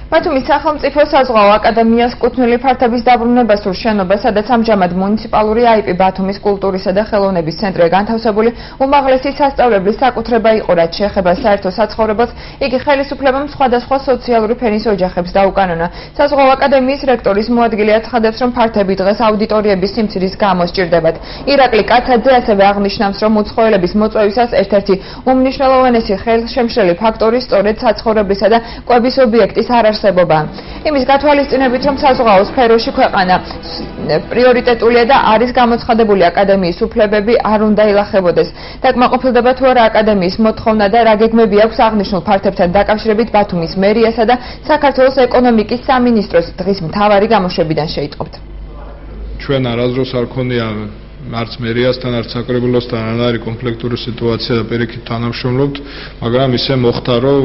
ბათუმის სახელმწიფო საზღვაო აკადემიას კუთვნილი ფართობის დაბრუნება სურს შენობა, სადაც ამჟამად მუნიციპალური აიპი ბათუმის კულტურისა და ხელოვნების ცენტრია განთავსებული, უმაღლესი სასწავლებლის საკუთრება იყო, რაც შეეხება საერთო საცხოვრებელს, იგი ხელისუფლებამ სხვადასხვა სოციალური ფენის ოჯახებს დაუკანონა. საზღვაო აკადემიის რექტორის მოადგილე აცხადებს, რომ ფართები დღეს აუდიტორიების სიმცირის გამო სჭირდებათ. ირაკლი კაცაძე ასევე აღნიშნავს, რომ უცხოელების მოწვევისას ერთ-ერთი უმნიშვნელოვანესი ხელშემშლელი ფაქტორი სწორედ საცხოვრებლისა და კვების ობიექტის არარსებობა. იმის გათვალისწინებით, რომ საზღვაო სფეროში ქვეყანა პრიორიტეტულია და არის გამოცხადებული აკადემიის უფლებები არ უნდა ილახებოდეს. დაკმაყოფილდება თუ არა აკადემიის მოთხოვნა და რა გეგმები აქვს აღნიშნულ ფართებთან დაკავშირებით ბათუმის მერიასა და საქართველოს ეკონომიკის სამინისტროს დღის მთავარი გამოშვებიდან შეიტყობთ. ჩვენ არასდროს არ ქონია არც მერიასთან, არც საკრებულოსთან არ არის კონფლიქტური სიტუაცია და პირიქით თანამშრომლობთ, მაგრამ ისე მოხდა, რომ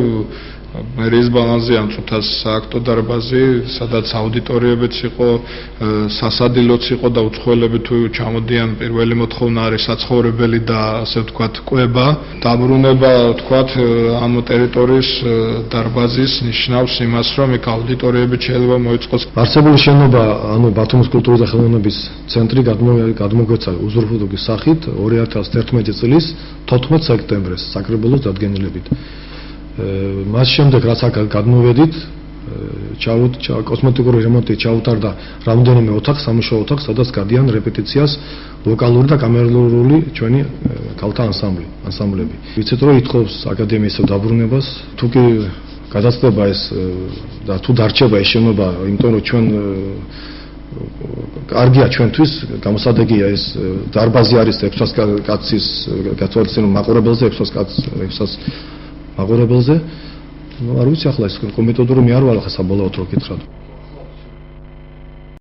მერიის ბალანსზე ამ წუთას სააქტო დარბაზი, სადაც აუდიტორიებიც იყო, სასადილოც იყო და უცხოელები თუ ჩამოდიან, პირველი მოთხოვნა არის საცხოვრებელი და ასე ვთქვათ, კვება. დაბრუნება, ვთქვათ, ამ ტერიტორიის დარბაზის ნიშნავს იმას, რომ იქ აუდიტორიები შეიძლება მოიწყოს. არსებული შენობა, ანუ ბათუმის კულტურის და ხელოვნების ცენტრი გადმოგვეცა უზრუნველყოფის სახით 2011 წლის 14 სექტემბერს საკრებულოს დადგენილებით. მას შემდეგ რაც აქ გადმოვედით, კოსმეტიკური რემონტი ჩაუტარდა რამდენიმე ოთახს, სამუშაო ოთახს, სადაც გადიან რეპეტიციას ვოკალური და კამერული ჩვენი ქალთა ანსამბლები. ვიცით, რომ ითხოვს აკადემიის დაბრუნებას, თუ კი გადაწყვეტა ეს და თუ დარჩება ეს შენობა, იმიტომ რომ ჩვენ კარგია ჩვენთვის, გამოსადეგია ეს დარბაზი არის 600 კაცის გათვალისწინებულ მაყურებელზე, 600 მაყურებელზე, არ ვიცი ახლა ეს კომეტოდური მე არ ვარ ახლა საბოლოოდ რო გითხრათ.